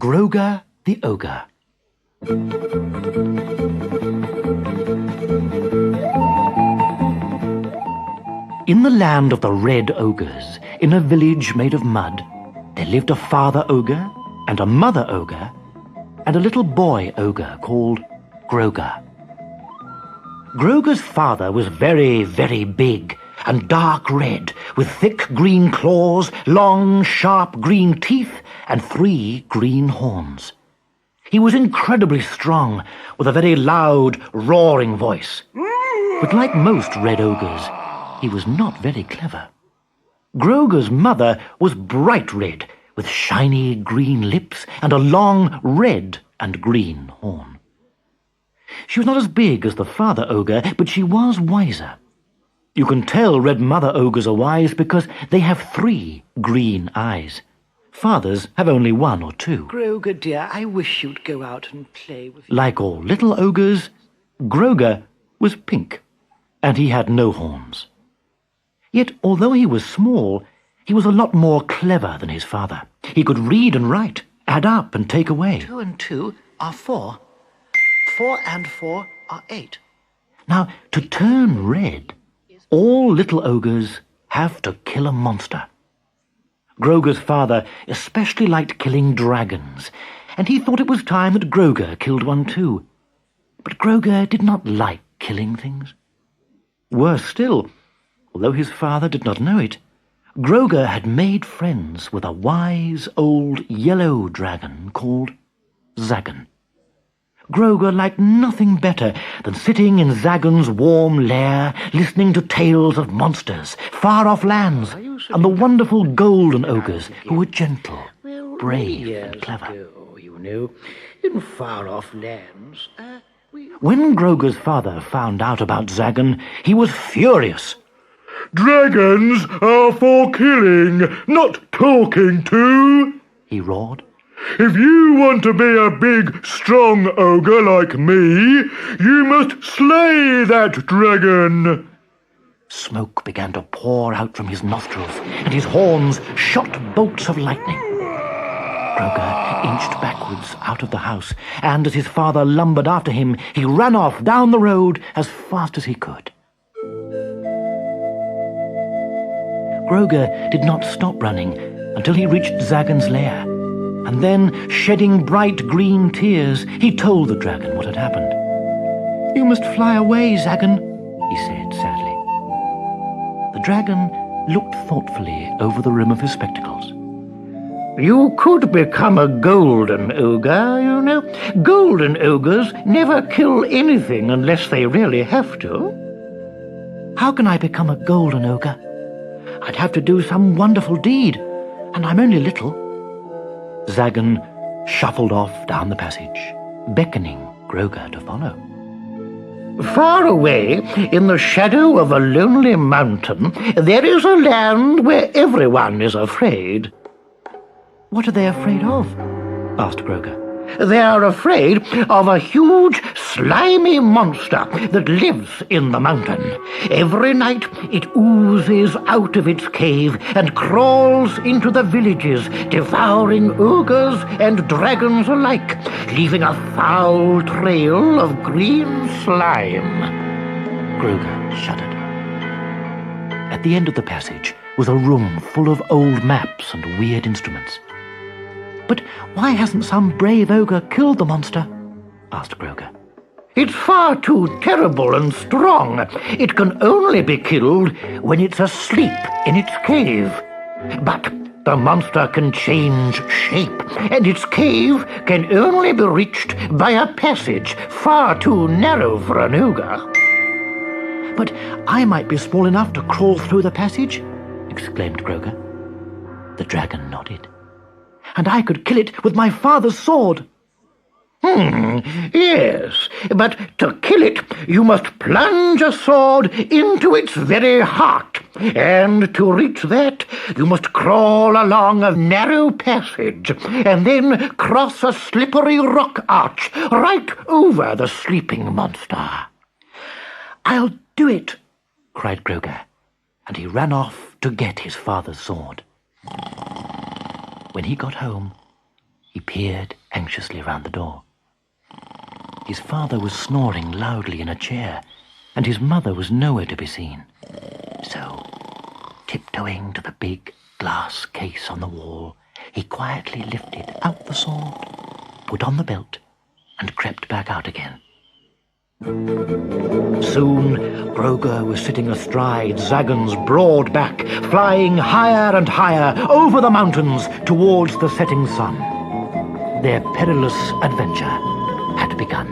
Grogre the Ogre. In the land of the Red Ogres, in a village made of mud, there lived a father ogre and a mother ogre and a little boy ogre called Grogre. Grogre's father was very, very big and dark red, with thick green claws, long, sharp green teeth, and 3 green horns. He was incredibly strong, with a very loud, roaring voice. But like most red ogres, he was not very clever. Grogre's mother was bright red, with shiny green lips and a long red and green horn. She was not as big as the father ogre, but she was wiser. You can tell red mother ogres are wise because they have 3 green eyes. Fathers have only 1 or 2. Grogre, dear, I wish you'd go out and play with me. Like all little ogres, Grogre was pink, and he had no horns. Yet, although he was small, he was a lot more clever than his father. He could read and write, add up and take away. 2 and 2 are 4. 4 and 4 are 8. Now, to turn red, all little ogres have to kill a monster. Grogre's father especially liked killing dragons, and he thought it was time that Grogre killed one too. But Grogre did not like killing things. Worse still, although his father did not know it, Grogre had made friends with a wise old yellow dragon called Zagan. Grogre liked nothing better than sitting in Zagan's warm lair, listening to tales of monsters, far-off lands, and the wonderful golden ogres who were gentle, brave, and clever. Ago, you know, in far-off lands, When Grogre's father found out about Zagan, he was furious. "Dragons are for killing, not talking to," He roared. "If you want to be a big, strong ogre like me, you must slay that dragon." Smoke began to pour out from his nostrils, and his horns shot bolts of lightning. Grogre inched backwards out of the house, and as his father lumbered after him, he ran off down the road as fast as he could. Grogre did not stop running until he reached Zagan's lair, and then, shedding bright green tears, he told the dragon what had happened. "You must fly away, Zagan," he said sadly. The dragon looked thoughtfully over the rim of his spectacles. You could become a golden ogre, you know. Golden ogres never kill anything unless they really have to. "How can I become a golden ogre? I'd have to do some wonderful deed, and I'm only little." Zagan shuffled off down the passage, beckoning Grogre to follow. Far away, in the shadow of a lonely mountain, there is a land where everyone is afraid. "What are they afraid of?" asked Grogre. They are afraid of a huge, slimy monster that lives in the mountain. Every night it oozes out of its cave and crawls into the villages, devouring ogres and dragons alike, leaving a foul trail of green slime. Grogre shuddered. At the end of the passage was a room full of old maps and weird instruments. "But why hasn't some brave ogre killed the monster?" asked Grogre. It's far too terrible and strong. It can only be killed when it's asleep in its cave. But the monster can change shape, and its cave can only be reached by a passage far too narrow for an ogre." "But I might be small enough to crawl through the passage," exclaimed Grogre. The dragon nodded. "And I could kill it with my father's sword." Yes, but to kill it, you must plunge a sword into its very heart. And to reach that, you must crawl along a narrow passage, and then cross a slippery rock arch right over the sleeping monster. "I'll do it," cried Grogre, and he ran off to get his father's sword. When he got home, He peered anxiously round the door. His father was snoring loudly in a chair, and his mother was nowhere to be seen. So, tiptoeing to the big glass case on the wall, he quietly lifted out the sword, put on the belt, and crept back out again. Soon, Grogre was sitting astride Zagan's broad back, flying higher and higher over the mountains towards the setting sun. Their perilous adventure had begun.